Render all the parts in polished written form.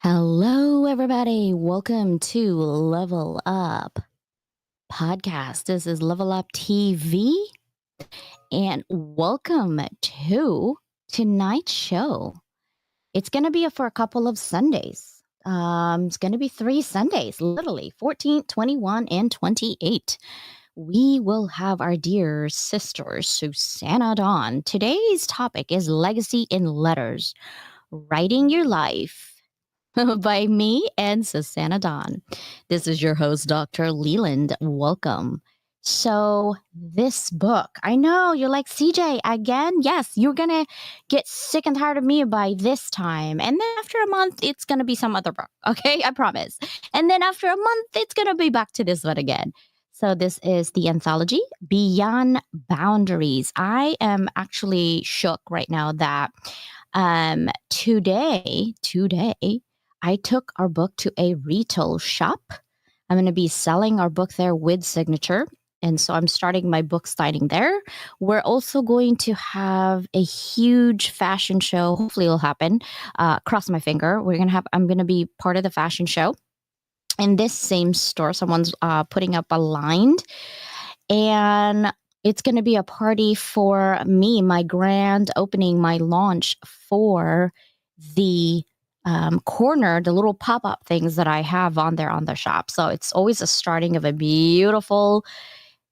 Hello, everybody. Welcome to Level Up Podcast. This is Level Up TV, and welcome to tonight's show. It's going to be for a couple of Sundays. It's going to be 3 Sundays, literally 14, 21, and 28. We will have our dear sister, Susannah Dawn. Today's topic is legacy in letters, writing your life by me and Susannah Dawn. This is your host, Dr. Leland. Welcome. So, this book, I know you're like, CJ, again? Yes, you're going to get sick and tired of me by this time. And then after a month, it's going to be some other book. Okay, I promise. And then after a month, it's going to be back to this one again. So, this is the anthology, Beyond Boundaries. I am actually shook right now that today, I took our book to a retail shop. I'm going to be selling our book there with signature. And so I'm starting my book signing there. We're also going to have a huge fashion show. Hopefully it'll happen. Cross my finger. I'm going to be part of the fashion show in this same store. Someone's putting up a line, and it's going to be a party for me, my grand opening, my launch for the corner, the little pop-up things that I have on there on the shop. So it's always a starting of a beautiful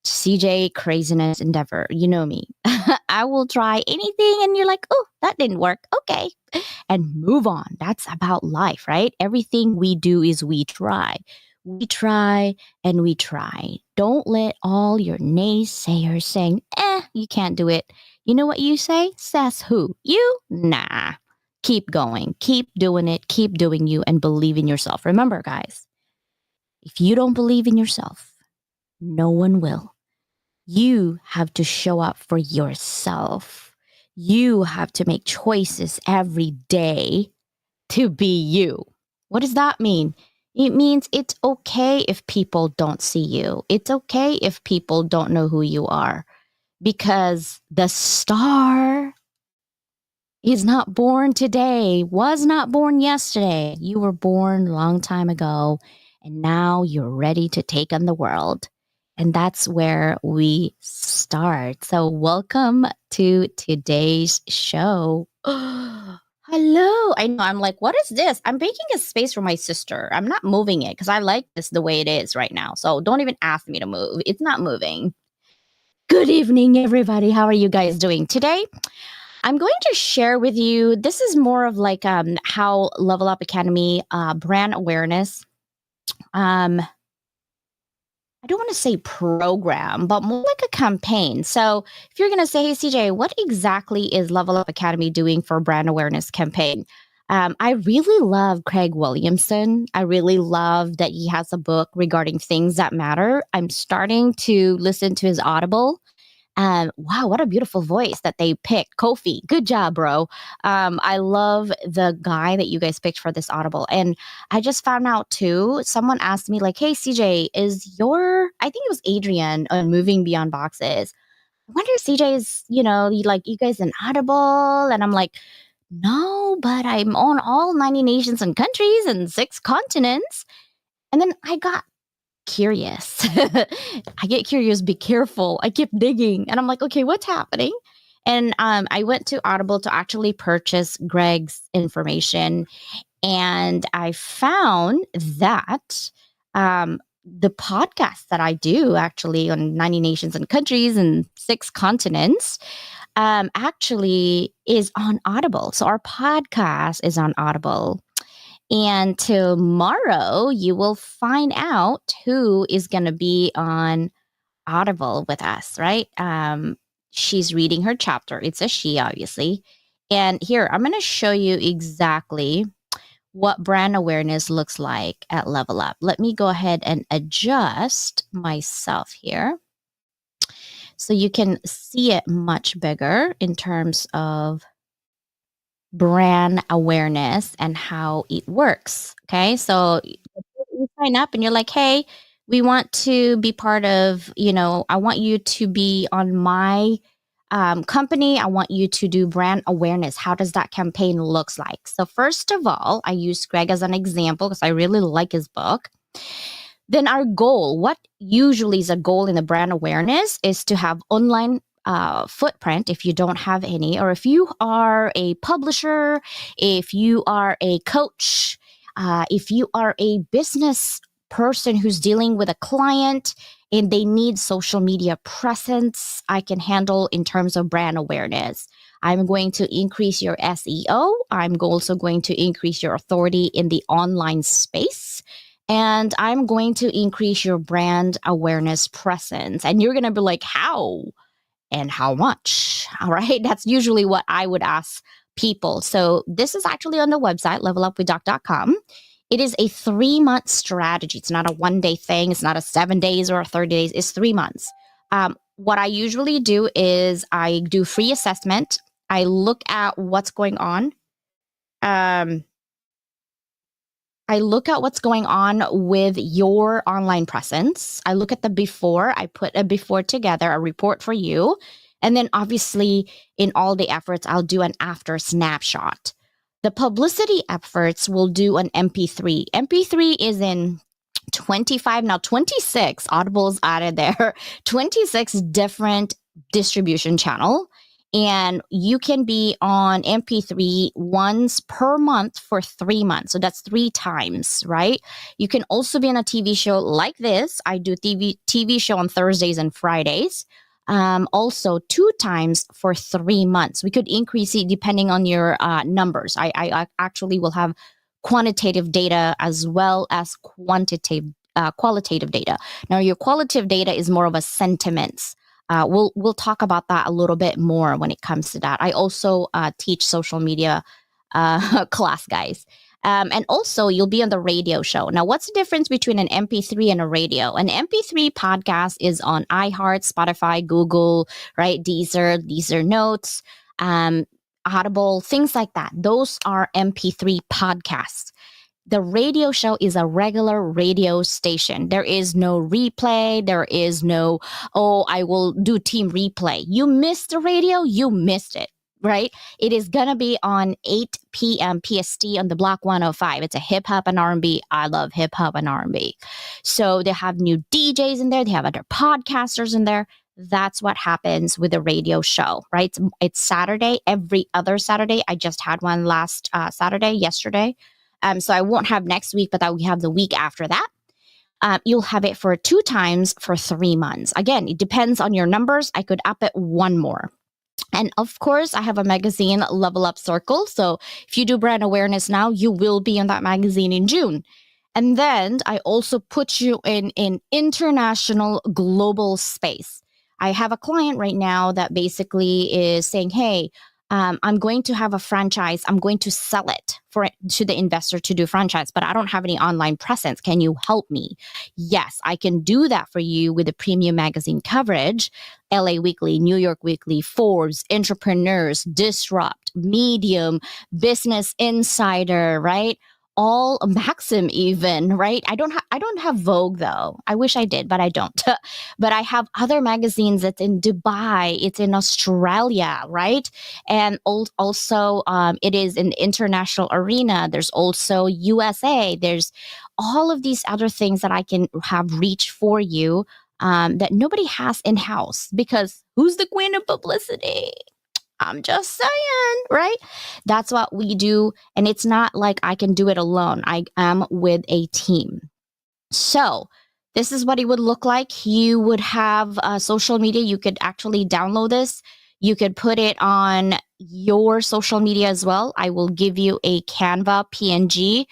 CJ craziness endeavor. You know me. I will try anything and you're like, oh, that didn't work. Okay. And move on. That's about life, right? Everything we do is we try. We try and we try. Don't let all your naysayers saying, you can't do it. You know what you say? Says who? You? Nah. Keep going. Keep doing it. Keep doing you and believe in yourself. Remember, guys, if you don't believe in yourself, no one will. You have to show up for yourself. You have to make choices every day to be you. What does that mean? It means it's okay if people don't see you. It's okay if people don't know who you are, because the star is not born today, was not born yesterday. You were born a long time ago, and now you're ready to take on the world. And that's where we start. So, welcome to today's show. Hello. I know. I'm like, what is this? I'm making a space for my sister. I'm not moving it because I like this the way it is right now. So, don't even ask me to move. It's not moving. Good evening, everybody. How are you guys doing today? I'm going to share with you, this is more of like how Level Up Academy brand awareness. I don't want to say program, but more like a campaign. So if you're going to say, hey, CJ, what exactly is Level Up Academy doing for brand awareness campaign? I really love Craig Williamson. I really love that he has a book regarding things that matter. I'm starting to listen to his Audible. Wow, what a beautiful voice that they picked. Kofi, good job, bro. I love the guy that you guys picked for this Audible. And I just found out too, someone asked me, like, hey, CJ, I think it was Adrian on Moving Beyond Boxes. I wonder if CJ is, you guys an Audible? And I'm like, no, but I'm on all 90 nations and countries and 6 continents. And then I got curious. I get curious, be careful. I keep digging and I'm like, okay, what's happening? And I went to Audible to actually purchase Greg's information. And I found that the podcast that I do actually on 90 nations and countries and 6 continents actually is on Audible. So our podcast is on Audible. And tomorrow, you will find out who is going to be on Audible with us, right? She's reading her chapter. It's a she, obviously. And here, I'm going to show you exactly what brand awareness looks like at Level Up. Let me go ahead and adjust myself here so you can see it much bigger in terms of brand awareness and how it works. Okay. So you sign up and you're like, hey, we want to be part of, I want you to be on my company, I want you to do brand awareness. How does that campaign looks like? So first of all, I use Greg as an example because I really like his book. Then our goal, what usually is a goal in the brand awareness, is to have online footprint if you don't have any, or if you are a publisher, if you are a coach, if you are a business person who's dealing with a client and they need social media presence, I can handle in terms of brand awareness. I'm going to increase your SEO. I'm also going to increase your authority in the online space. And I'm going to increase your brand awareness presence. And you're going to be like, how? And how much? All right. That's usually what I would ask people. So this is actually on the website, levelupwithdoc.com. It is a 3-month strategy. It's not a 1-day thing. It's not a 7 days or a 30 days. It's 3 months. What I usually do is I do free assessment. I look at what's going on. I look at what's going on with your online presence. I look at the before. I put a before together, a report for you. And then obviously in all the efforts, I'll do an after snapshot. The publicity efforts will do an MP3. MP3 is in 25, now 26, Audible's added there, 26 different distribution channel. And you can be on MP3 once per month for 3 months. So that's 3 times, right? You can also be on a TV show like this. I do TV show on Thursdays and Fridays. Also 2 times for 3 months. We could increase it depending on your numbers. I actually will have quantitative data as well as qualitative data. Now, your qualitative data is more of a sentiments. We'll talk about that a little bit more when it comes to that. I also teach social media class, guys. And also, you'll be on the radio show. Now, what's the difference between an MP3 and a radio? An MP3 podcast is on iHeart, Spotify, Google, right? Deezer Notes, Audible, things like that. Those are MP3 podcasts. The radio show is a regular radio station. There is no replay. There is no, oh, I will do team replay. You missed the radio, you missed it, right? It is going to be on 8 p.m. PST on the Block 105. It's a hip hop and R&B. I love hip hop and R&B. So they have new DJs in there. They have other podcasters in there. That's what happens with a radio show, right? It's Saturday, every other Saturday. I just had one last Saturday, yesterday. So I won't have next week, but I will have the week after that. You'll have it for 2 times for 3 months. Again, it depends on your numbers. I could up it 1 more. And of course, I have a magazine, Level Up Circle. So if you do brand awareness now, you will be in that magazine in June. And then I also put you in an international global space. I have a client right now that basically is saying, hey, I'm going to have a franchise. I'm going to sell it to the investor to do franchise, but I don't have any online presence. Can you help me? Yes, I can do that for you with the premium magazine coverage. LA Weekly, New York Weekly, Forbes, Entrepreneurs, Disrupt, Medium, Business Insider, right? All Maxim even, right? I don't have Vogue though. I wish I did, but I don't. But I have other magazines that's in Dubai, it's in Australia, right? And also it is in the international arena. There's also USA. There's all of these other things that I can have reach for you that nobody has in-house, because who's the queen of publicity? I'm just saying, right? That's what we do. And it's not like I can do it alone. I am with a team. So this is what it would look like. You would have social media. You could actually download this. You could put it on your social media as well. I will give you a Canva PNG.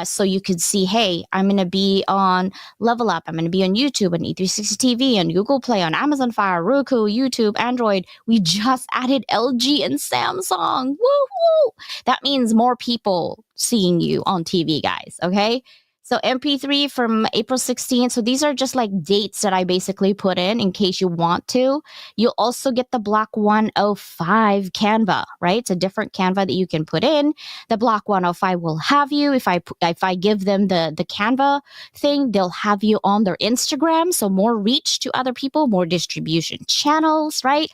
So you could see, hey, I'm going to be on Level Up. I'm going to be on YouTube, on E360 TV, on Google Play, on Amazon Fire, Roku, YouTube, Android. We just added LG and Samsung. Woo-hoo! That means more people seeing you on TV, guys. Okay. So MP3 from April 16th. So these are just like dates that I basically put in case you want to. You'll also get the Block 105 Canva, right? It's a different Canva that you can put in. The Block 105 will have you, if I give them the Canva thing, they'll have you on their Instagram. So more reach to other people, more distribution channels, right?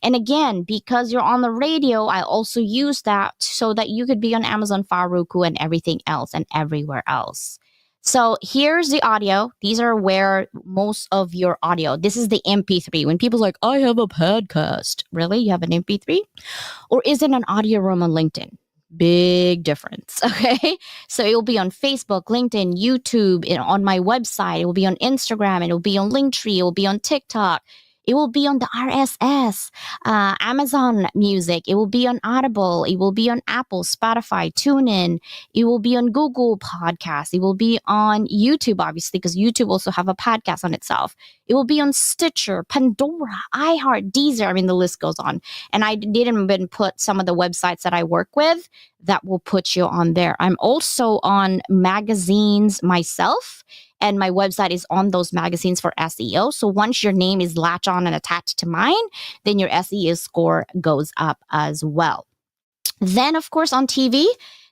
And again, because you're on the radio, I also use that so that you could be on Amazon Fire, Roku, and everything else and everywhere else. So here's the audio. These are where most of your audio. This is the MP3. When people's like, I have a podcast. Really? You have an MP3? Or is it an audio room on LinkedIn? Big difference. Okay. So it will be on Facebook, LinkedIn, YouTube, on my website. It will be on Instagram. It will be on Linktree. It will be on TikTok. It will be on the RSS, Amazon Music. It will be on Audible. It will be on Apple, Spotify, TuneIn. It will be on Google Podcasts. It will be on YouTube, obviously, because YouTube also have a podcast on itself. It will be on Stitcher, Pandora, iHeart, Deezer. I mean, the list goes on. And I didn't even put some of the websites that I work with that will put you on there. I'm also on magazines myself. And my website is on those magazines for SEO. So once your name is latched on and attached to mine, then your SEO score goes up as well. Then, of course, on TV,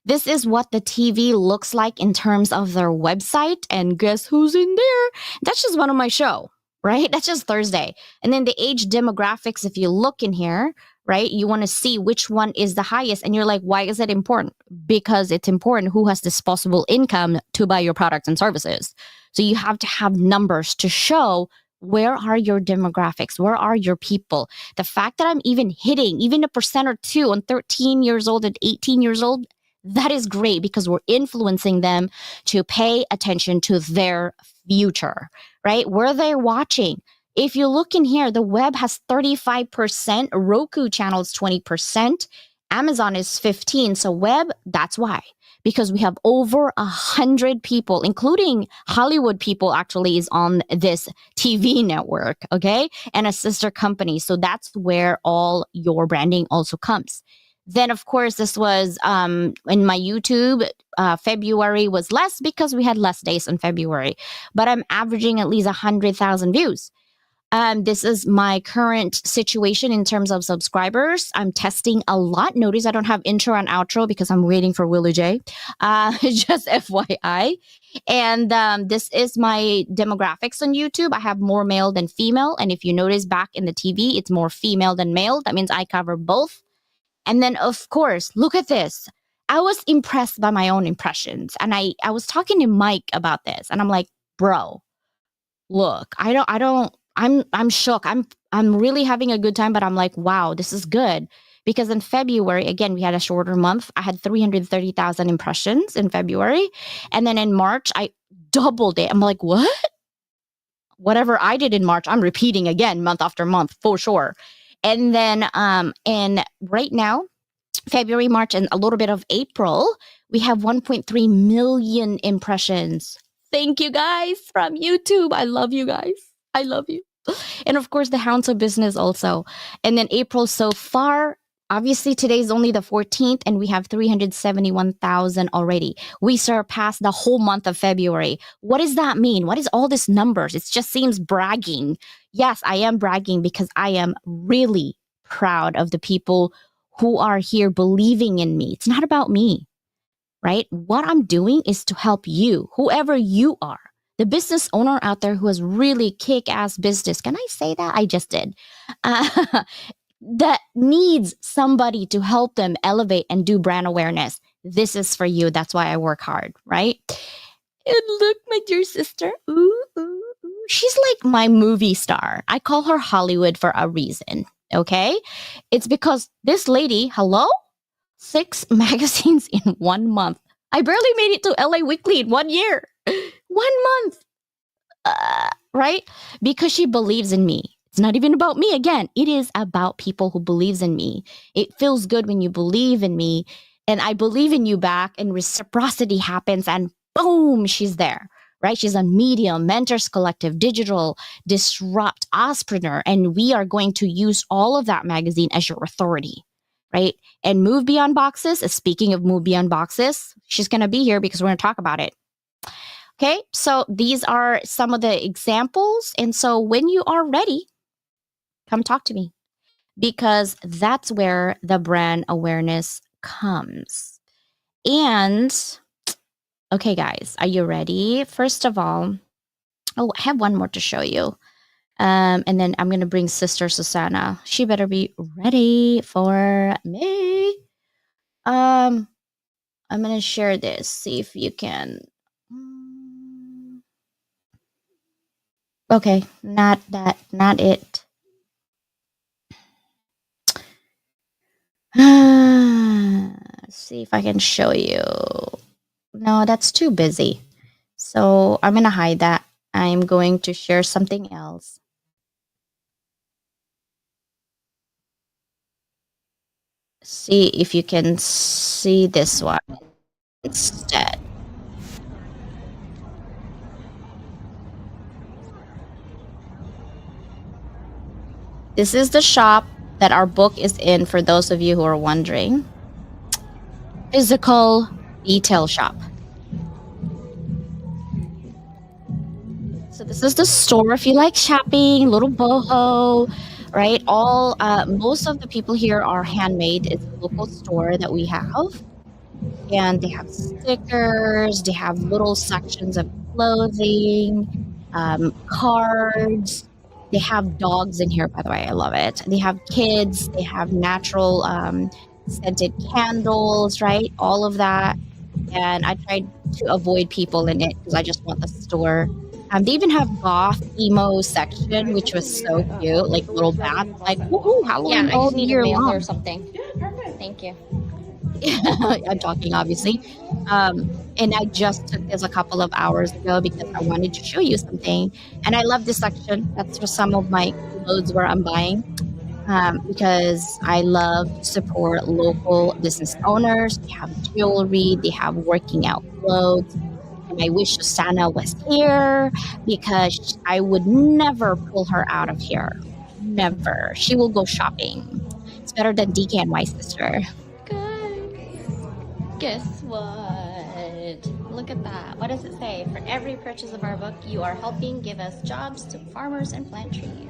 this is what the TV looks like in terms of their website. And guess who's in there? That's just one of my show, right? That's just Thursday. And then the age demographics, if you look in here, right, you want to see which one is the highest. And you're like, why is it important? Because it's important who has disposable income to buy your products and services. So you have to have numbers to show where are your demographics? Where are your people? The fact that I'm even hitting even a percent or two on 13 years old and 18 years old, that is great because we're influencing them to pay attention to their future, right? Where they're watching. If you look in here, the web has 35%, Roku channels 20%, Amazon is 15%. So web, that's why. Because we have over 100 people, including Hollywood people actually is on this TV network, okay? And a sister company. So that's where all your branding also comes. Then, of course, this was in my YouTube, February was less because we had less days in February. But I'm averaging at least 100,000 views. This is my current situation in terms of subscribers. I'm testing a lot. Notice I don't have intro and outro because I'm waiting for Willie J. Just FYI. And this is my demographics on YouTube. I have more male than female. And if you notice back in the TV, it's more female than male. That means I cover both. And then, of course, look at this. I was impressed by my own impressions. And I was talking to Mike about this. And I'm like, bro, look, I'm shook. I'm really having a good time, but I'm like, wow, this is good. Because in February, again, we had a shorter month. I had 330,000 impressions in February. And then in March, I doubled it. I'm like, what? Whatever I did in March, I'm repeating again month after month for sure. And then and right now, February, March, and a little bit of April, we have 1.3 million impressions. Thank you guys from YouTube. I love you guys. I love you. And of course, the Hounds of Business also. And then April so far, obviously today's only the 14th and we have 371,000 already. We surpassed the whole month of February. What does that mean? What is all these numbers? It just seems bragging. Yes, I am bragging because I am really proud of the people who are here believing in me. It's not about me, right? What I'm doing is to help you, whoever you are. The business owner out there who has really kick-ass business. Can I say that? I just did. That needs somebody to help them elevate and do brand awareness. This is for you. That's why I work hard, right? And look, my dear sister. Ooh, ooh, ooh. She's like my movie star. I call her Hollywood for a reason, okay? It's because this lady, hello? 6 magazines in 1 month. I barely made it to LA Weekly in 1 year. 1 month. Right? Because she believes in me. It's not even about me again. It is about people who believes in me. It feels good when you believe in me and I believe in you back and reciprocity happens and boom, she's there, right? She's on Medium, Mentors Collective, Digital, Disrupt, Ospreneur, and we are going to use all of that magazine as your authority, right? And Move Beyond Boxes, speaking of Move Beyond Boxes, she's going to be here because we're going to talk about it. Okay, so these are some of the examples. And so when you are ready, come talk to me because that's where the brand awareness comes. And okay, guys, are you ready? First of all, oh, I have one more to show you. And then I'm going to bring Sister Susannah. She better be ready for me. I'm going to share this. See if you can. Okay, not that, not it. See if I can show you. No, that's too busy. So I'm going to hide that. I'm going to share something else. See if you can see this one instead. This is the shop that our book is in for those of you who are wondering. Physical retail shop. So this is the store if you like shopping, little boho, right? All most of the people here are handmade. It's a local store that we have. And they have stickers, they have little sections of clothing, cards. They have dogs in here, by the way. I love it. They have kids, they have natural scented candles, right? All of that. And I tried to avoid people in it because I just want the store. They even have goth emo section, which was so cute, like little bats, like woohoo, Halloween all year long or something. Yeah, perfect. Thank you. I'm talking, obviously. And I just took this a couple of hours ago because I wanted to show you something. And I love this section. That's for some of my clothes where I'm buying because I love to support local business owners. They have jewelry, they have working out clothes. And I wish Susannah was here because I would never pull her out of here. Never. She will go shopping. It's better than DK and my sister. Guess what? Look at that. What does it say? For every purchase of our book, you are helping give us jobs to farmers and plant trees.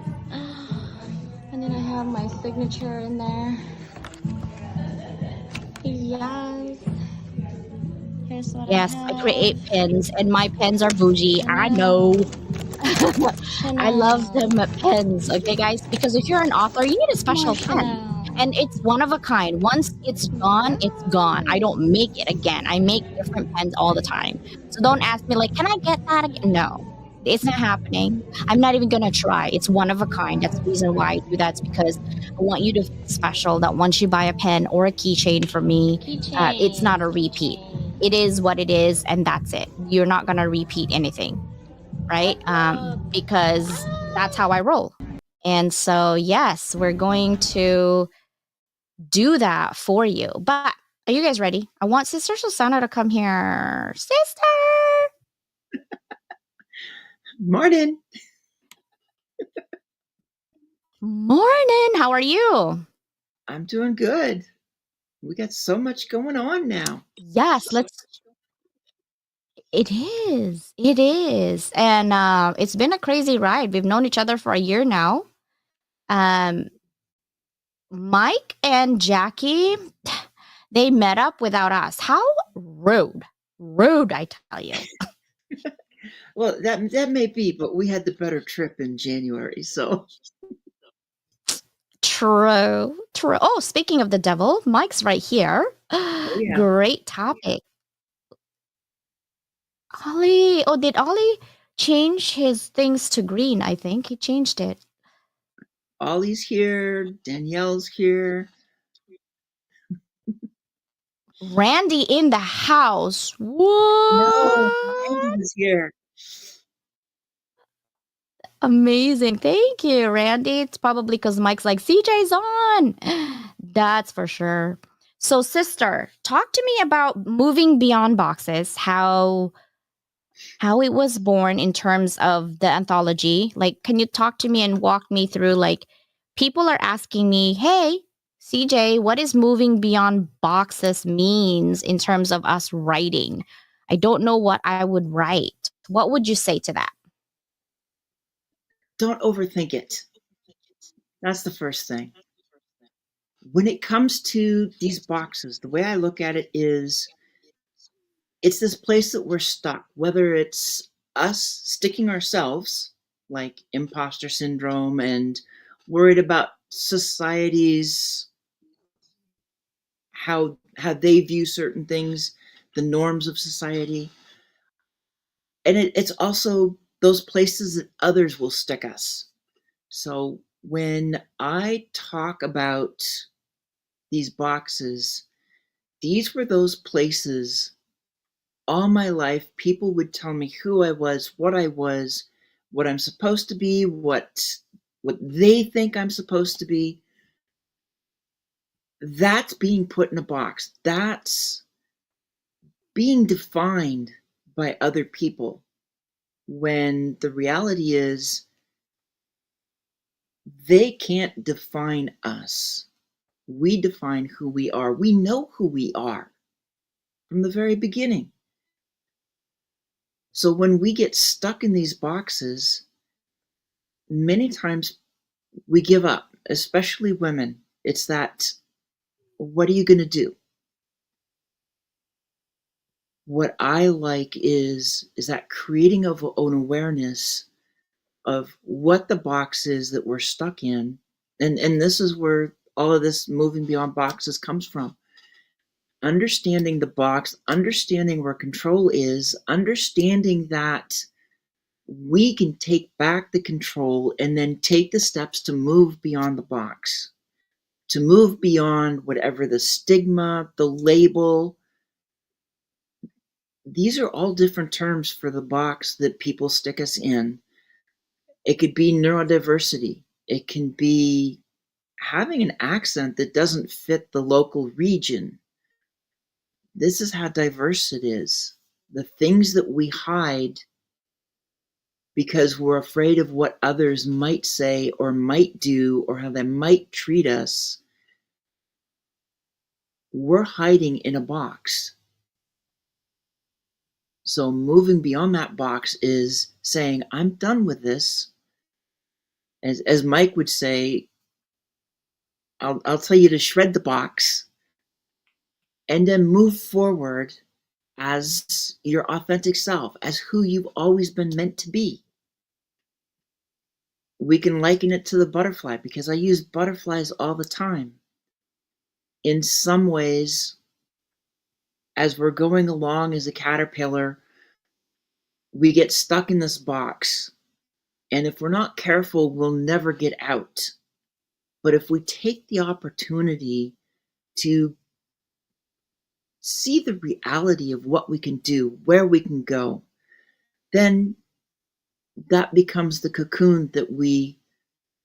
And then I have my signature in there. Yes. Here's what I create pens, and my pens are bougie. I know. I love them pens, okay, guys? Because if you're an author, you need a special pen. And it's one of a kind. Once it's gone, it's gone. I don't make it again. I make different pens all the time. So don't ask me, like, can I get that again? No, it's not happening. I'm not even going to try. It's one of a kind. That's the reason why I do that. It's because I want you to feel special that once you buy a pen or a keychain from me, it's not a repeat. It is what it is, and that's it. You're not going to repeat anything, right? Because that's how I roll. And so, yes, we're going to do that for you. But are you guys ready? I want Sister Susannah to come here. Sister! Morning. Morning. How are you? I'm doing good. We got so much going on now. Yes, it is. It is. And it's been a crazy ride. We've known each other for a year now. Mike and Jackie, they met up without us. How rude. Rude, I tell you. Well, that may be, but we had the better trip in January, so. True. Oh, speaking of the devil, Mike's right here. Oh, yeah. Great topic. Ollie. Oh, did Ollie change his things to green? I think he changed it. Ollie's here. Danielle's here. Randy in the house. What? No, Randy is here. Amazing. Thank you, Randy. It's probably because Mike's like, CJ's on. That's for sure. So, sister, talk to me about moving beyond boxes, how it was born in terms of the anthology. Like, can you talk to me and walk me through, like, people are asking me, hey, CJ, what is moving beyond boxes means in terms of us writing? I don't know what I would write. What would you say to that? Don't overthink it. That's the first thing. When it comes to these boxes, the way I look at it is it's this place that we're stuck, whether it's us sticking ourselves, like imposter syndrome and worried about society's how they view certain things, the norms of society. And it's also those places that others will stick us. So when I talk about these boxes, these were those places all my life. People would tell me who I was, what I'm supposed to be, what they think I'm supposed to be. That's being put in a box. That's being defined by other people, when the reality is they can't define us. We define who we are. We know who we are from the very beginning. So when we get stuck in these boxes, many times we give up, especially women. It's that, what are you going to do? What I like is that creating of an awareness of what the box is that we're stuck in. And this is where all of this moving beyond boxes comes from. Understanding the box, understanding where control is, understanding that we can take back the control and then take the steps to move beyond the box, to move beyond whatever the stigma, the label. These are all different terms for the box that people stick us in. It could be neurodiversity. It can be having an accent that doesn't fit the local region. This is how diverse it is. The things that we hide because we're afraid of what others might say or might do or how they might treat us, we're hiding in a box. So moving beyond that box is saying, I'm done with this. As Mike would say, I'll tell you to shred the box and then move forward as your authentic self, as who you've always been meant to be. We can liken it to the butterfly because I use butterflies all the time. In some ways, as we're going along as a caterpillar, we get stuck in this box. And if we're not careful, we'll never get out. But if we take the opportunity to see the reality of what we can do, where we can go, then that becomes the cocoon that we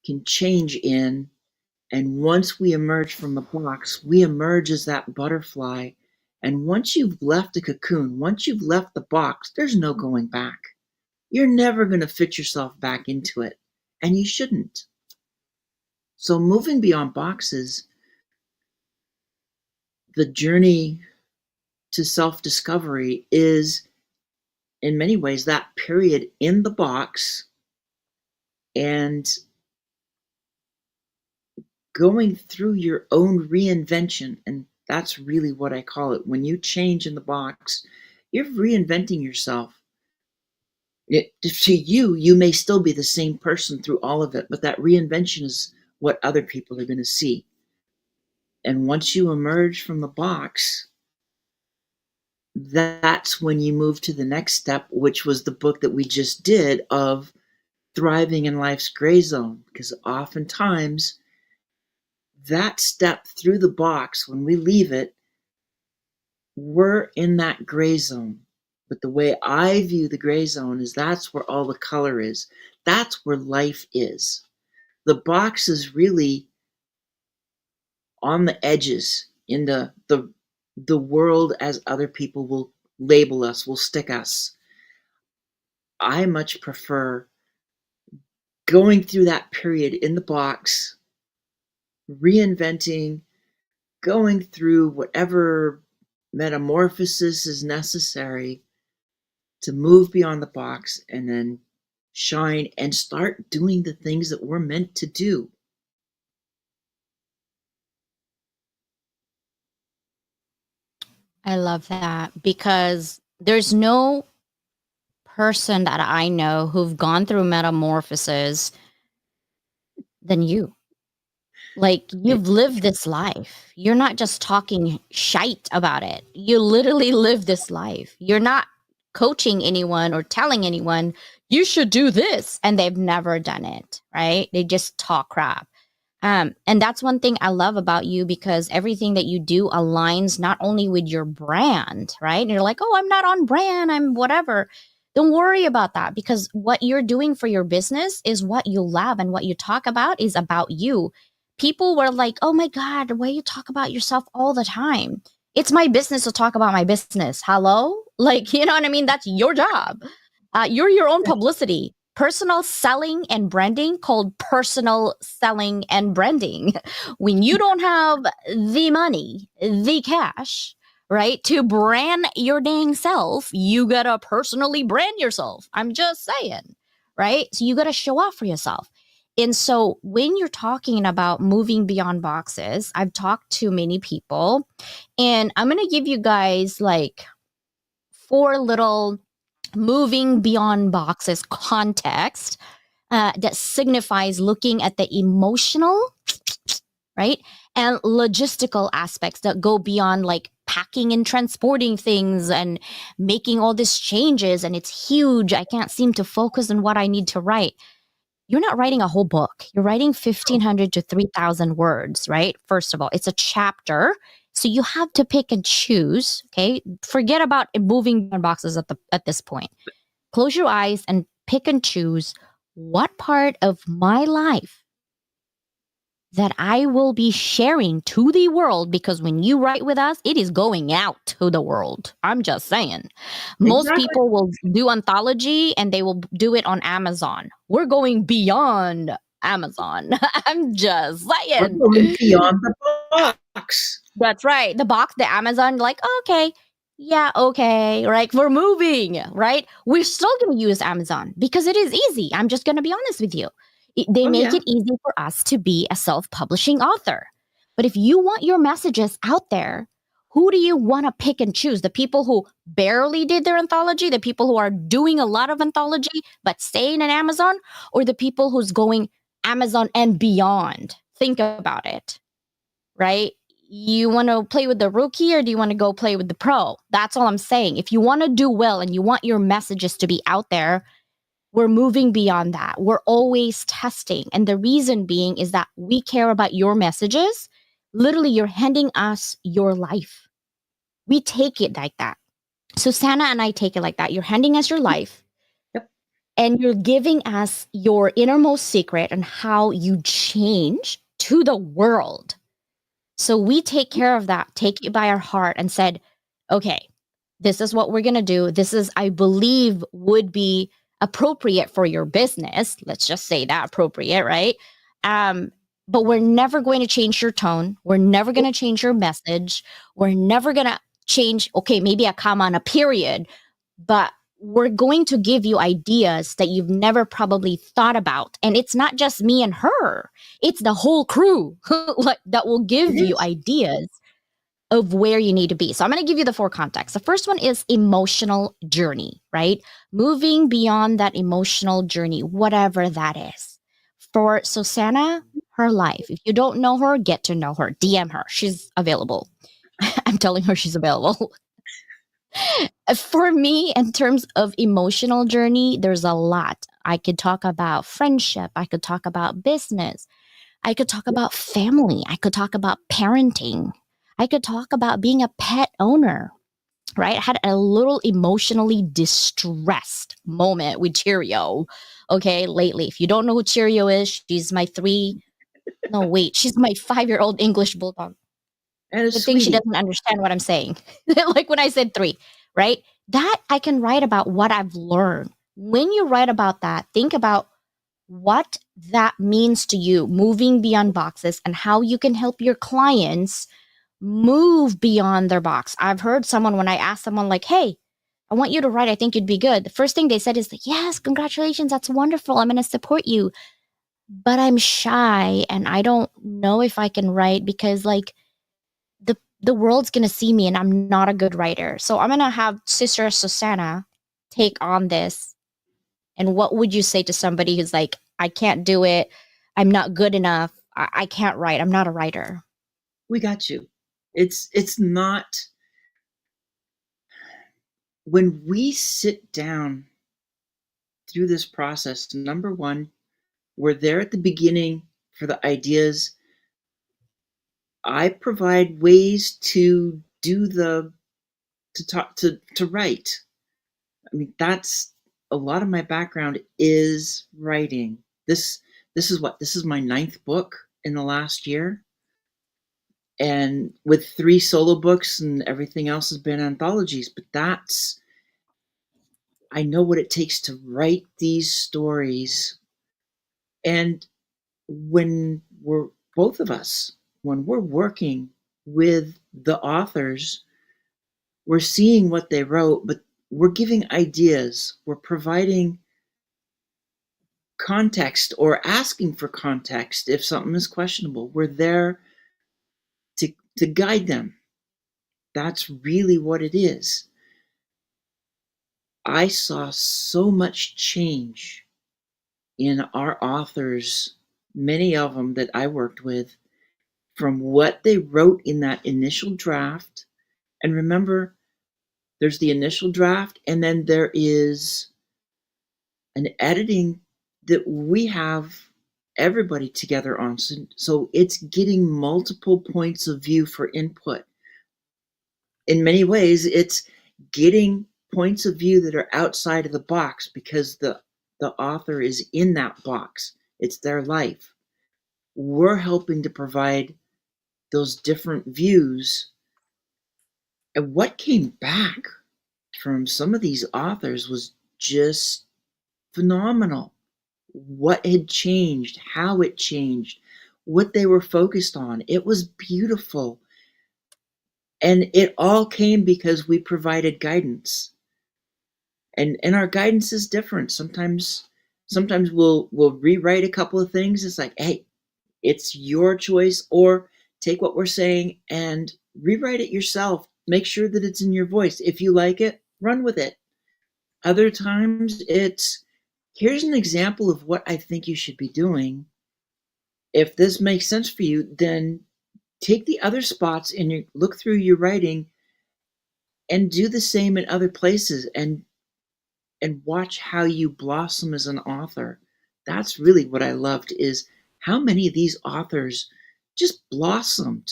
can change in. And once we emerge from the box, we emerge as that butterfly. And once you've left the cocoon, once you've left the box, there's no going back. You're never going to fit yourself back into it. And you shouldn't. So moving beyond boxes, the journey to self-discovery is in many ways that period in the box and going through your own reinvention. And that's really what I call it. When you change in the box, you're reinventing yourself. To you, you may still be the same person through all of it, but that reinvention is what other people are going to see. And once you emerge from the box, that's when you move to the next step, which was the book that we just did of thriving in life's gray zone. Because oftentimes that step through the box, when we leave it, we're in that gray zone. But the way I view the gray zone is that's where all the color is. That's where life is. The box is really on the edges in the world as other people will label us, will stick us. I much prefer going through that period in the box, reinventing, going through whatever metamorphosis is necessary to move beyond the box and then shine and start doing the things that we're meant to do. I love that because there's no person that I know who've gone through metamorphosis than you. Like, you've lived this life. You're not just talking shite about it. You literally live this life. You're not coaching anyone or telling anyone you should do this and they've never done it, right? They just talk crap. And that's one thing I love about you because everything that you do aligns not only with your brand, right? And you're like, oh, I'm not on brand, I'm whatever. Don't worry about that because what you're doing for your business is what you love and what you talk about is about you. People were like, oh my God, why you talk about yourself all the time? It's my business to talk about my business. Hello? Like, you know what I mean? That's your job. You're your own publicity. Personal selling and branding called personal selling and branding. When you don't have the money, the cash, right, to brand your dang self, you gotta personally brand yourself. I'm just saying, right? So you gotta show off for yourself. And so when you're talking about moving beyond boxes, I've talked to many people, and I'm gonna give you guys like 4 little moving beyond boxes context that signifies looking at the emotional, right, and logistical aspects that go beyond like packing and transporting things and making all these changes. And it's huge. I can't seem to focus on what I need to write. You're not writing a whole book. You're writing 1,500 to 3,000 words, right? First of all, it's a chapter. So you have to pick and choose. Okay. Forget about moving beyond boxes at this point. Close your eyes and pick and choose what part of my life that I will be sharing to the world, because when you write with us, it is going out to the world. I'm just saying. Most Exactly. people will do anthology and they will do it on Amazon. We're going beyond Amazon. I'm just We're saying. going beyond the box. That's right. The box, the Amazon, like, okay, yeah, okay, right? We're moving, right? We're still going to use Amazon because it is easy. I'm just going to be honest with you. They Oh, make yeah. it easy for us to be a self publishing author. But if you want your messages out there, who do you want to pick and choose? The people who barely did their anthology, the people who are doing a lot of anthology but staying in Amazon, or the people who's going Amazon and beyond? Think about it, right? You want to play with the rookie or do you want to go play with the pro? That's all I'm saying. If you want to do well and you want your messages to be out there, we're moving beyond that. We're always testing. And the reason being is that we care about your messages. Literally, you're handing us your life. We take it like that. Susanna and I take it like that. You're handing us your life Yep. and you're giving us your innermost secret and how you change to the world. So we take care of that, take it by our heart and said, okay, this is what we're going to do. This is, I believe, would be appropriate for your business. Let's just say that appropriate, right? But we're never going to change your tone. We're never going to change your message. We're never going to change, okay, maybe a comma and a period, but we're going to give you ideas that you've never probably thought about. And it's not just me and her, it's the whole crew that will give It you is. ideas of where you need to be. So I'm going to give you the 4 contexts. The first one is emotional journey, right? Moving beyond that emotional journey, whatever that is. For Susanna, her life. If you don't know her, get to know her. DM her. She's available. I'm telling her she's available. For me, in terms of emotional journey, there's a lot. I could talk about friendship. I could talk about business. I could talk about family. I could talk about parenting. I could talk about being a pet owner, right? I had a little emotionally distressed moment with Cheerio, okay, lately. If you don't know who Cheerio is, she's my no, wait, she's my 5-year-old English bulldog. And a Good thing she sweetie. doesn't understand what I'm saying. Like when I said 3, right? That I can write about what I've learned. When you write about that, think about what that means to you, moving beyond boxes, and how you can help your clients move beyond their box. I've heard someone, when I ask someone like, hey, I want you to write. I think you'd be good. The first thing they said is, yes, congratulations. That's wonderful. I'm going to support you. But I'm shy and I don't know if I can write because like the world's going to see me and I'm not a good writer. So I'm going to have Sister Susannah take on this. And what would you say to somebody who's like, I can't do it. I'm not good enough. I can't write. I'm not a writer. We got you. It's not, when we sit down through this process, number one, we're there at the beginning for the ideas. I provide ways to do to talk to write. I mean, that's a lot of my background is writing. This is my ninth book in the last year. And with 3 solo books and everything else has been anthologies, but I know what it takes to write these stories. And when we're both of us, when we're working with the authors, we're seeing what they wrote, but we're giving ideas, we're providing context or asking for context if something is questionable. We're there to guide them. That's really what it is. I saw so much change in our authors, many of them that I worked with, from what they wrote in that initial draft. And remember, there's the initial draft, and then there is an editing that we have everybody together on. So it's getting multiple points of view for input. In many ways, it's getting points of view that are outside of the box because the author is in that box. It's their life. We're helping to provide those different views. And what came back from some of these authors was just phenomenal. What had changed, how it changed, what they were focused on. It was beautiful. And it all came because we provided guidance. And our guidance is different. Sometimes we'll rewrite a couple of things. It's like, hey, it's your choice, or take what we're saying and rewrite it yourself. Make sure that it's in your voice. If you like it, run with it. Other times it's, here's an example of what I think you should be doing. If this makes sense for you, then take the other spots and look through your writing and do the same in other places and watch how you blossom as an author. That's really what I loved, is how many of these authors just blossomed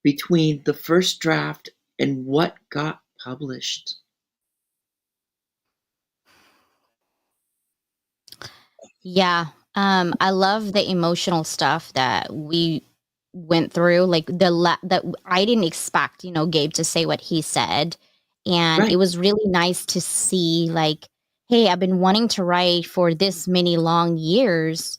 between the first draft and what got published. Yeah. I love the emotional stuff that we went through. Like that I didn't expect, Gabe to say what he said. And it Right. was really nice to see like, hey, I've been wanting to write for this many long years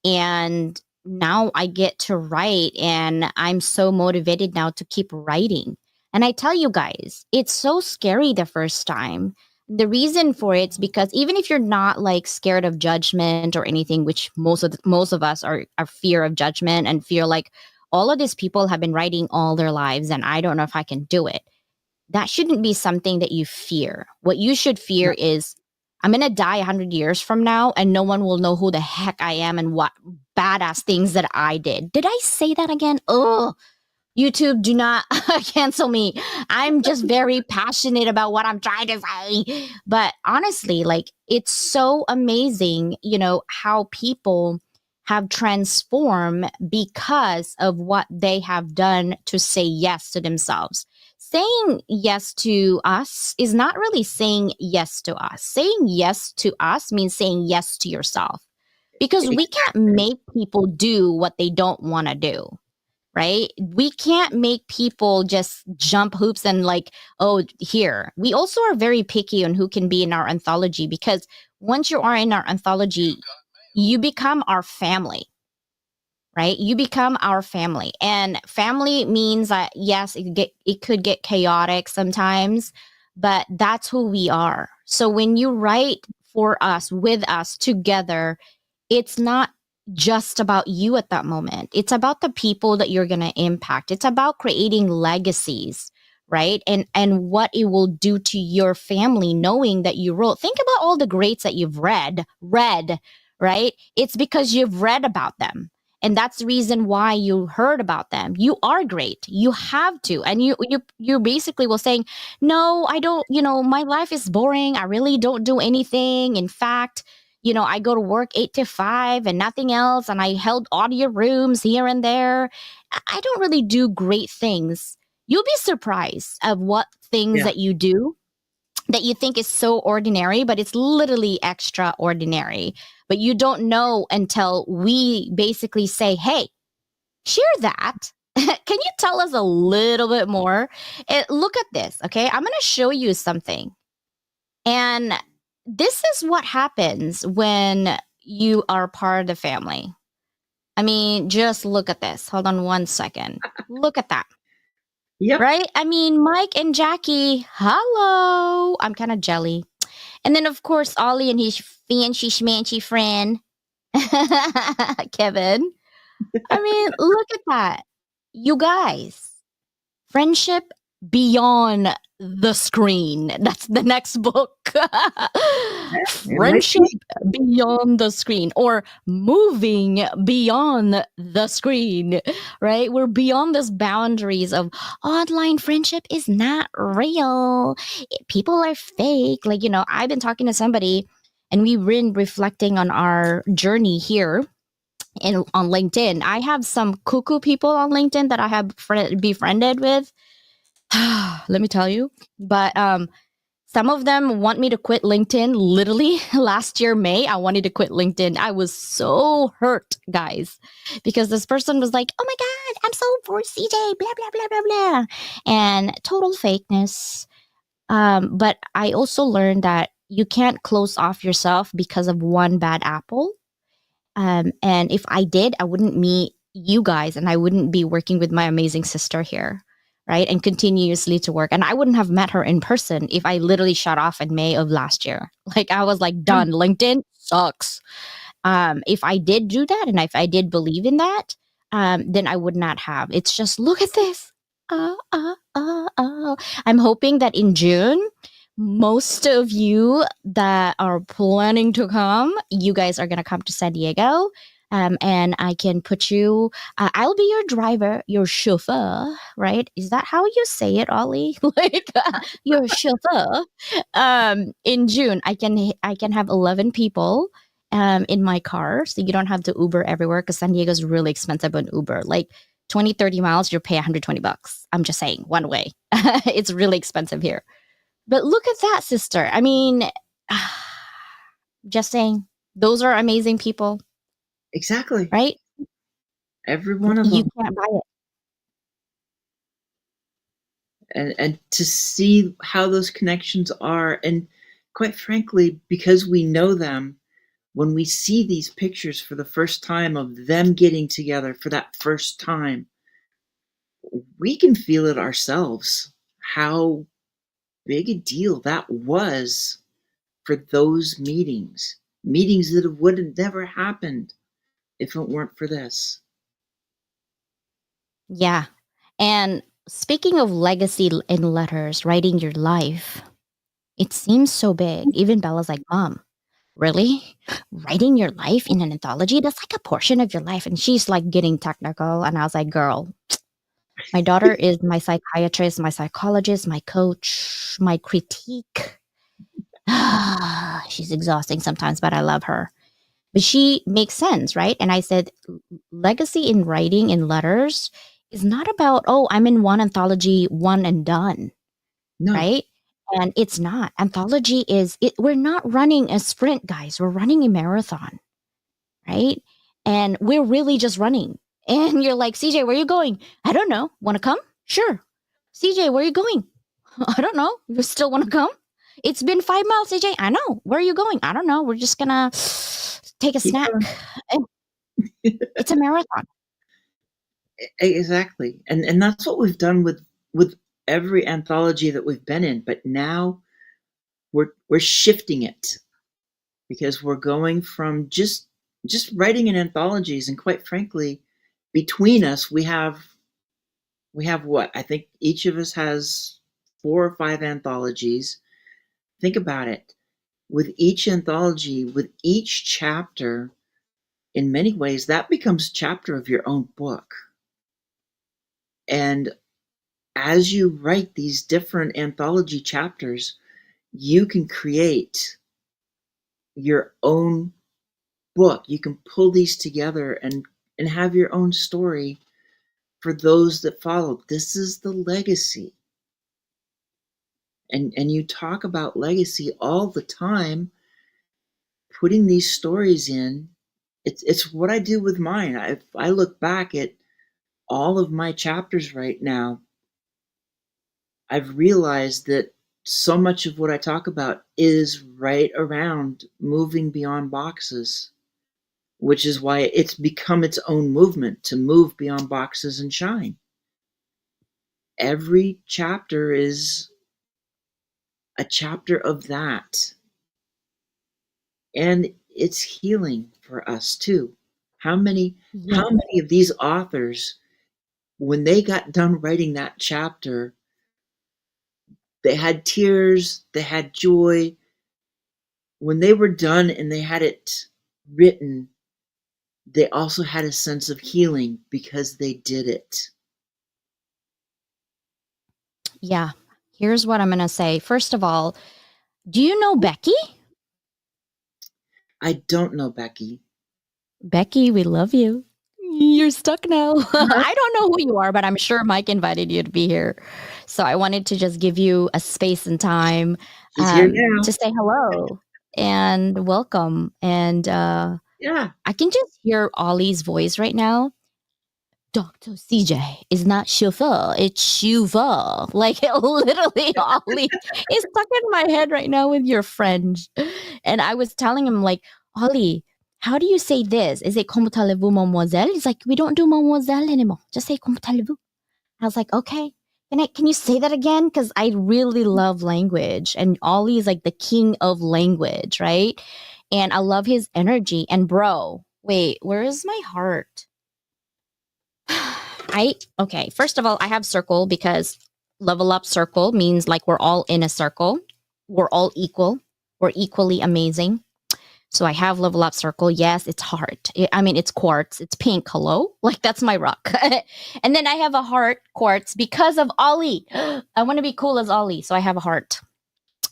and now I get to write and I'm so motivated now to keep writing. And I tell you guys, it's so scary the first time. The reason for it's because even if you're not like scared of judgment or anything, which most of us are fear of judgment and feel like all of these people have been writing all their lives and I don't know if I can do it. That shouldn't be something that you fear. What you should fear No, is I'm going to die 100 years from now and no one will know who the heck I am and what badass things that I did. Did I say that again? Oh, YouTube, do not cancel me. I'm just very passionate about what I'm trying to say. But honestly, like it's so amazing, how people have transformed because of what they have done to say yes to themselves. Saying yes to us is not really saying yes to us. Saying yes to us means saying yes to yourself because we can't exactly. make people do what they don't want to do, right? We can't make people just jump hoops and like, oh, here. We also are very picky on who can be in our anthology because once you are in our anthology, you become our family, right? You become our family. And family means that yes, it could get chaotic sometimes, but that's who we are. So when you write for us, with us, together, it's not just about you at that moment. It's about the people that you're going to impact. It's about creating legacies, right? And what it will do to your family knowing that you wrote. Think about all the greats that you've read, right? It's because you've read about them. And that's the reason why you heard about them. You are great. You have to. And you basically will saying, "No, I don't, my life is boring. I really don't do anything. In fact, I go to work 8 to 5 and nothing else. And I held audio rooms here and there. I don't really do great things." You'll be surprised of what things Yeah. that you do that you think is so ordinary, but it's literally extraordinary. But you don't know until we basically say, "Hey, share that." Can you tell us a little bit more? Look at this, okay? I'm going to show you something. And this is what happens when you are part of the family. I mean, just look at this. Hold on one second. Look at that. Yep. Right? I mean, Mike and Jackie, hello. I'm kind of jelly. And then, of course, Ollie and his fancy schmancy friend, Kevin. I mean, look at that. You guys, friendship beyond the screen. That's the next book. It might Friendship be. beyond the screen, or moving beyond the screen, right? We're beyond those boundaries of online friendship is not real. People are fake. Like, I've been talking to somebody and we've been reflecting on our journey here on LinkedIn. I have some cuckoo people on LinkedIn that I have befriended with. Let me tell you. But some of them want me to quit LinkedIn. Literally, last year, May, I wanted to quit LinkedIn. I was so hurt, guys, because this person was like, "Oh my God, I'm so for CJ, blah, blah, blah, blah, blah." And total fakeness. But I also learned that you can't close off yourself because of one bad apple. And if I did, I wouldn't meet you guys and I wouldn't be working with my amazing sister here, right? And continuously to work. And I wouldn't have met her in person if I literally shut off in May of last year. Like I was like, Yeah. done. LinkedIn sucks. If I did do that and if I did believe in that, then I would not have. It's just look at this. Oh, oh, oh, oh. I'm hoping that in June, most of you that are planning to come, you guys are going to come to San Diego. And I can put you, I'll be your driver, your chauffeur, right? Is that how you say it, Ollie? Like your chauffeur. In June, I can have 11 people in my car. So you don't have to Uber everywhere because San Diego is really expensive on Uber. Like 20, 30 miles, you'll pay $120. I'm just saying, one way. It's really expensive here. But look at that, sister. I mean, just saying, those are amazing people, Exactly. right? Every one of You them. can't buy it. And to see how those connections are, and quite frankly, because we know them, when we see these pictures for the first time of them getting together for that first time, we can feel it ourselves, how big a deal that was for those meetings that would have never happened if it weren't for this. Yeah. And speaking of legacy in letters, writing your life, it seems so big. Even Bella's like, Mom, really? Writing your life in an anthology? That's like a portion of your life. And she's like getting technical. And I was like, girl, my daughter is my psychiatrist, my psychologist, my coach, my critique. She's exhausting sometimes, but I love her. But she makes sense, right? And I said, legacy in writing in letters is not about, oh, I'm in one anthology, one and done, No. right? And it's not. Anthology is it. We're not running a sprint, guys. We're running a marathon, right? And we're really just running. And you're like, CJ, where are you going? I don't know. Want to come? Sure. CJ, where are you going? I don't know. You still want to come? It's been 5 miles, CJ. I know. Where are you going? I don't know. We're just gonna take a Keep snack. going. And it's a marathon. Exactly. And that's what we've done with every anthology that we've been in, but now we're shifting it because we're going from just writing in anthologies, and quite frankly, between us we have what? I think each of us has 4 or 5 anthologies. Think about it. With each anthology, with each chapter, in many ways, that becomes a chapter of your own book. And as you write these different anthology chapters, you can create your own book. You can pull these together and have your own story for those that follow. This is the legacy. And you talk about legacy all the time, putting these stories in. It's what I do with mine. If I look back at all of my chapters right now, I've realized that so much of what I talk about is right around moving beyond boxes, which is why it's become its own movement to move beyond boxes and shine. Every chapter is a chapter of that. And it's healing for us too. How many Yeah. of these authors, when they got done writing that chapter, they had tears, they had joy. When they were done and they had it written, they also had a sense of healing because they did it. Yeah. Here's what I'm going to say. First of all, do you know Becky? I don't know, Becky. Becky, we love you. You're stuck now. I don't know who you are, but I'm sure Mike invited you to be here. So I wanted to just give you a space and time She's here now. to say hello and welcome. And Yeah. I can just hear Ollie's voice right now. Dr. CJ is not chauffeur, it's chauffeur. Like literally, Ollie is stuck in my head right now with your French. And I was telling him, like, Ollie, how do you say this? Is it comment allez-vous, mademoiselle? He's like, we don't do mademoiselle anymore. Just say comment allez-vous. I was like, okay. Can you say that again? Because I really love language. And Ollie is like the king of language, right? And I love his energy. And bro, wait, where is my heart? Okay, first of all, I have circle because level up circle means like we're all in a circle. We're all equal. We're equally amazing. So I have level up circle. Yes, it's heart. I mean, it's quartz. It's pink. Hello? Like that's my rock. And then I have a heart quartz because of Ollie. I want to be cool as Ollie. So I have a heart.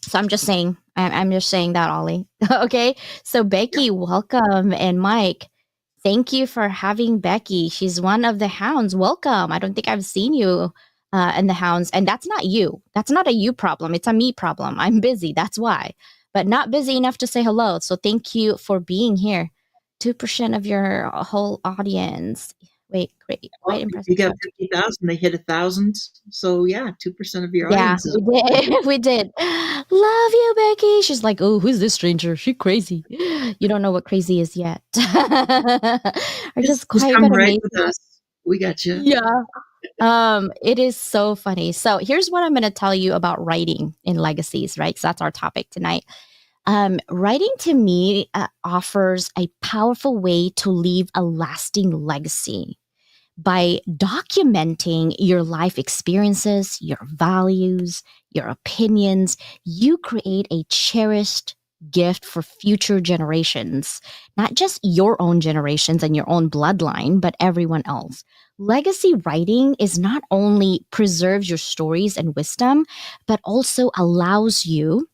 So I'm just saying, I'm just saying that, Ollie. Okay. So Becky, welcome. And Mike, thank you for having Becky. She's one of the hounds. Welcome. I don't think I've seen you in the hounds. And that's not you. That's not a you problem. It's a me problem. I'm busy. That's why. But not busy enough to say hello. So thank you for being here. 2% of your whole audience. Wait, great. Well, Quite if impressive. you got 50,000, they hit 1,000. So yeah, 2% of your Yeah, audience is. we did. We did. Love you, Becky. She's like, oh, who's this stranger? She crazy. You don't know what crazy is yet. Are just Just quite come but right with amazing. us. We got you. Yeah. It is so funny. So here's what I'm going to tell you about writing in legacies, right? So that's our topic tonight. Writing to me offers a powerful way to leave a lasting legacy by documenting your life experiences, your values, your opinions. You create a cherished gift for future generations, not just your own generations and your own bloodline, but everyone else. Legacy writing is not only preserves your stories and wisdom, but also allows you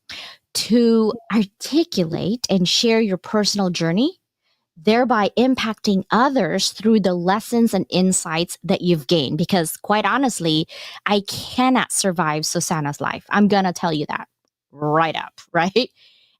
to articulate and share your personal journey, thereby impacting others through the lessons and insights that you've gained. Because quite honestly, I cannot survive Susannah's life. I'm going to tell you that right up, right?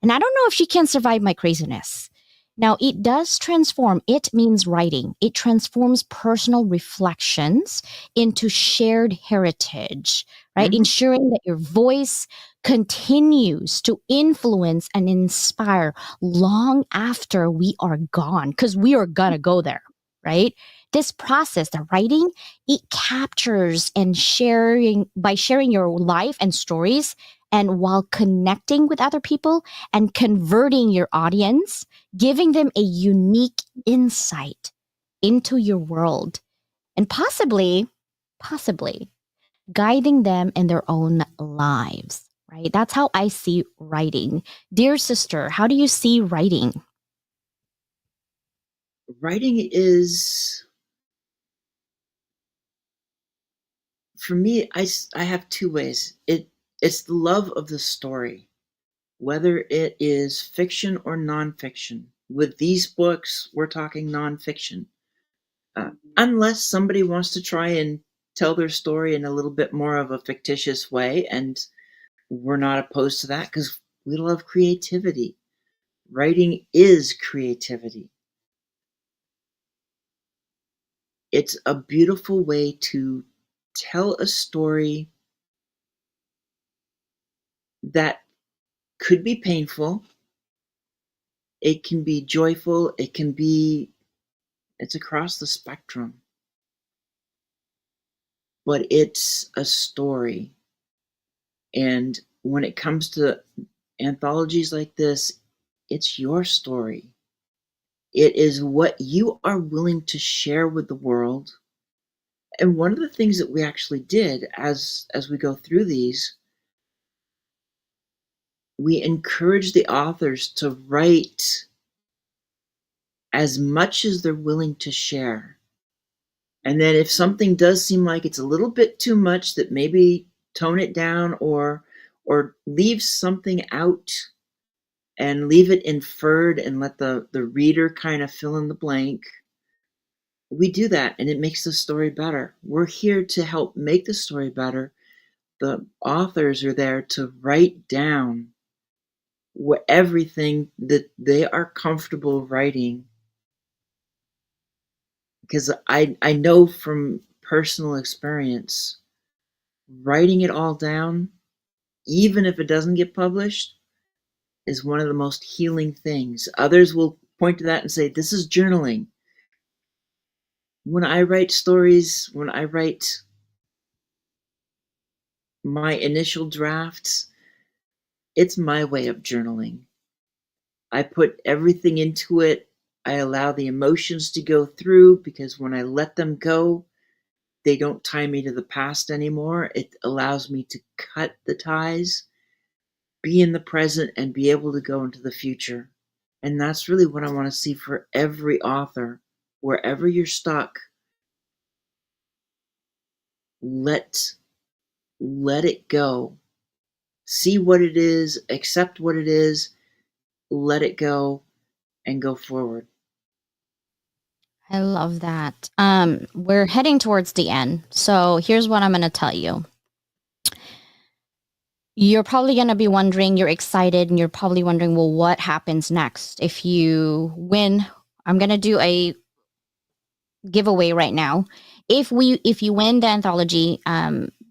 And I don't know if she can survive my craziness. Now, it does transform. It means writing. It transforms personal reflections into shared heritage, right? Mhm. Ensuring that your voice continues to influence and inspire long after we are gone, because we are gonna go there, right? This process, the writing, it captures and sharing your life and stories, and while connecting with other people and converting your audience, giving them a unique insight into your world, and possibly guiding them in their own lives, right? That's how I see writing. Dear sister, how do you see writing? Writing is, for me, I have two ways. It's the love of the story, whether it is fiction or nonfiction. With these books, we're talking nonfiction. Unless somebody wants to try and tell their story in a little bit more of a fictitious way, and we're not opposed to that because we love creativity. Writing is creativity. It's a beautiful way to tell a story that could be painful. It can be joyful. It's across the spectrum. But it's a story. And when it comes to anthologies like this, it's your story. It is what you are willing to share with the world. And one of the things that we actually did as we go through these, we encourage the authors to write as much as they're willing to share. And then if something does seem like it's a little bit too much, that maybe tone it down or leave something out and leave it inferred and let the reader kind of fill in the blank. We do that and it makes the story better. We're here to help make the story better. The authors are there to write down everything that they are comfortable writing, because I know from personal experience, writing it all down, even if it doesn't get published, is one of the most healing things. Others will point to that and say, this is journaling. When I write stories, when I write my initial drafts, it's my way of journaling. I put everything into it. I allow the emotions to go through, because when I let them go, they don't tie me to the past anymore. It allows me to cut the ties, be in the present, and be able to go into the future. And that's really what I want to see for every author. Wherever you're stuck, let it go. See what it is, accept what it is, let it go, and go forward. I love that. We're heading towards the end. So here's what I'm going to tell you. You're probably going to be wondering, you're excited, and you're probably wondering, well, what happens next? If you win, I'm going to do a giveaway right now. If you win the anthology,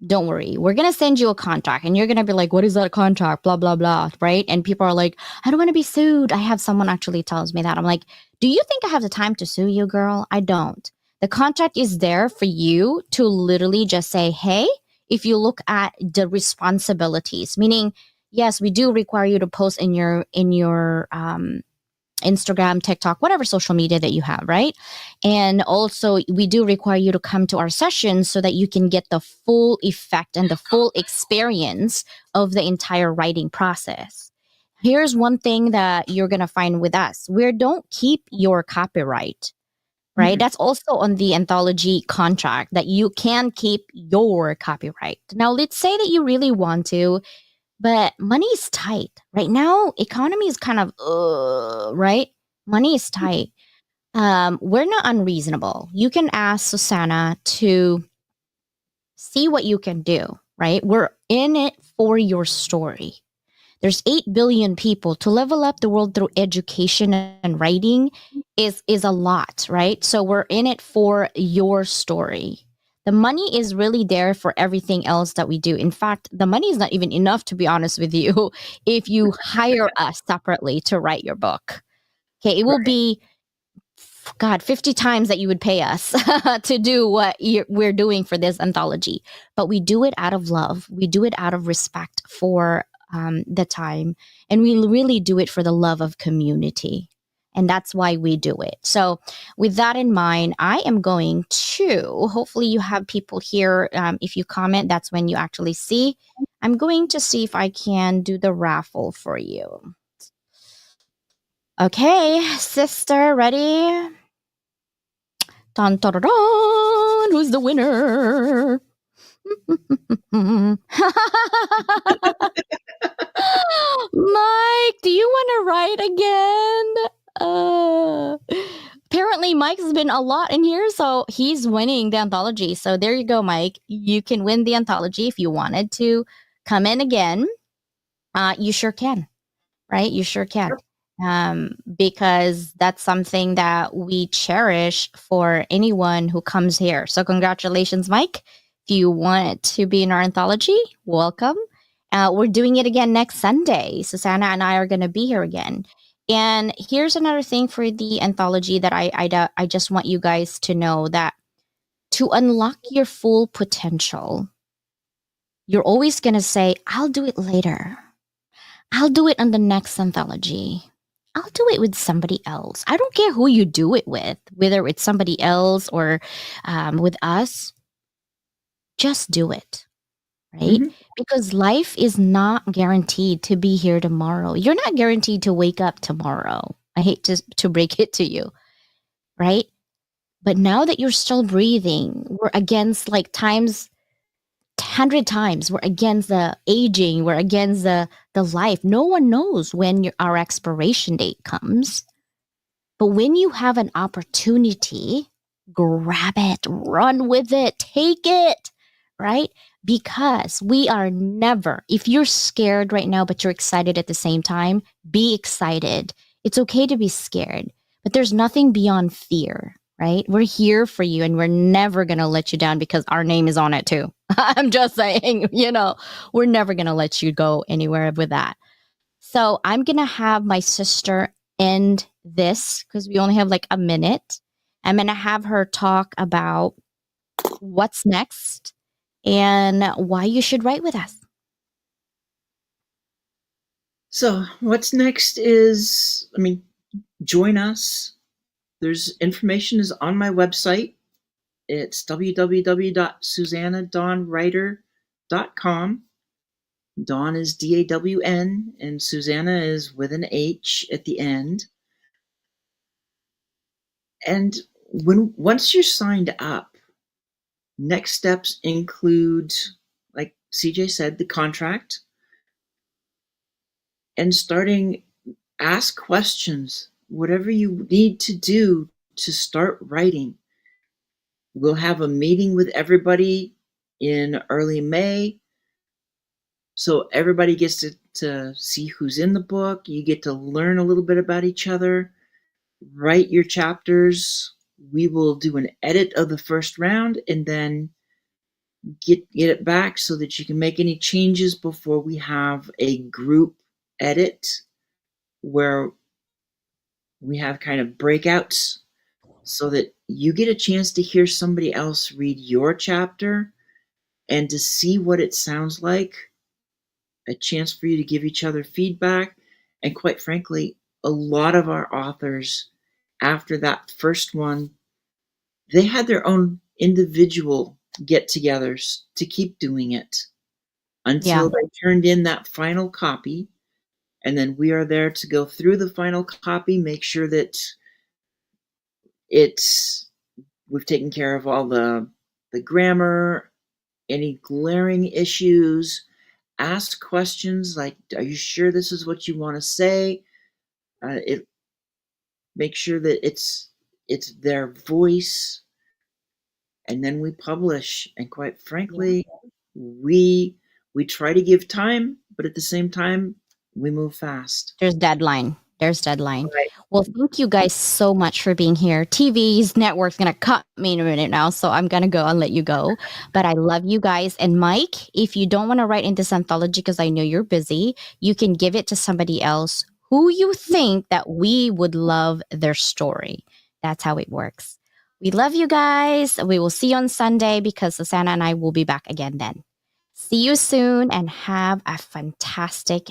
don't worry, we're gonna send you a contract, and you're gonna be like, what is that contract, blah blah blah, right? And people are like, I don't want to be sued. I have someone actually tells me that. I'm like, do you think I have the time to sue you, girl? I don't. The contract is there for you to literally just say, hey, if you look at the responsibilities, meaning, yes, we do require you to post in your Instagram, TikTok, whatever social media that you have, right? And also, we do require you to come to our sessions so that you can get the full effect and the full experience of the entire writing process. Here's one thing that you're going to find with us: we don't keep your copyright, right? Mm-hmm. That's also on the anthology contract, that you can keep your copyright. Now, let's say that you really want to, but money is tight right now. Economy is kind of right. Money is tight. We're not unreasonable. You can ask Susannah to see what you can do. Right, we're in it for your story. There's 8 billion people. To level up the world through education and writing is a lot, right? So we're in it for your story. The money is really there for everything else that we do. In fact, the money is not even enough, to be honest with you, if you hire us separately to write your book. Okay, it will Right. be God, 50 times that you would pay us to do what we're doing for this anthology. But we do it out of love. We do it out of respect for the time. And we really do it for the love of community. And that's why we do it. So, with that in mind, I am going to, hopefully, you have people here. If you comment, that's when you actually see. I'm going to see if I can do the raffle for you. Okay, sister, ready? Dun, dun, dun, dun. Who's the winner? Mike, do you want to write again? Apparently, Mike's been a lot in here, so he's winning the anthology. So there you go, Mike. You can win the anthology if you wanted to come in again. You sure can, right? You sure can. Because that's something that we cherish for anyone who comes here. So congratulations, Mike. If you want to be in our anthology, welcome. We're doing it again next Sunday. Susannah and I are going to be here again. And here's another thing for the anthology that I just want you guys to know, that to unlock your full potential, you're always going to say, I'll do it later. I'll do it on the next anthology. I'll do it with somebody else. I don't care who you do it with, whether it's somebody else or with us. Just do it, right? Mm-hmm. Because life is not guaranteed to be here tomorrow. You're not guaranteed to wake up tomorrow. I hate to break it to you, right? But now that you're still breathing, we're against like times 100 times. We're against the aging. We're against the life. No one knows when our expiration date comes. But when you have an opportunity, grab it, run with it, take it, right? Because we are never, if you're scared right now, but you're excited at the same time, be excited. It's okay to be scared, but there's nothing beyond fear, right? We're here for you and we're never going to let you down because our name is on it too. I'm just saying, we're never going to let you go anywhere with that. So I'm going to have my sister end this because we only have like a minute. I'm going to have her talk about what's next and why you should write with us. So what's next is, join us. There's information is on my website. It's www.susannahdawnwriter.com. Dawn is D-A-W-N, and Susannah is with an H at the end. And once you're signed up, next steps include, like CJ said, the contract, and starting, ask questions, whatever you need to do to start writing. We'll have a meeting with everybody in early May. So everybody gets to see who's in the book. You get to learn a little bit about each other. Write your chapters. We will do an edit of the first round and then get it back so that you can make any changes before we have a group edit where we have kind of breakouts so that you get a chance to hear somebody else read your chapter and to see what it sounds like, a chance for you to give each other feedback. And quite frankly, a lot of our authors, after that first one, they had their own individual get-togethers to keep doing it until they turned in that final copy. And then we are there to go through the final copy, make sure that we've taken care of all the grammar, any glaring issues, ask questions like, are you sure this is what you want to say? Make sure that it's their voice, and then we publish. And quite frankly, we try to give time, but at the same time, we move fast. There's deadline. Right. Well, thank you guys so much for being here. TV's network's going to cut me in a minute now, so I'm going to go and let you go. But I love you guys. And Mike, if you don't want to write in this anthology because I know you're busy, you can give it to somebody else who you think that we would love their story. That's how it works. We love you guys. We will see you on Sunday because Susannah and I will be back again then. See you soon and have a fantastic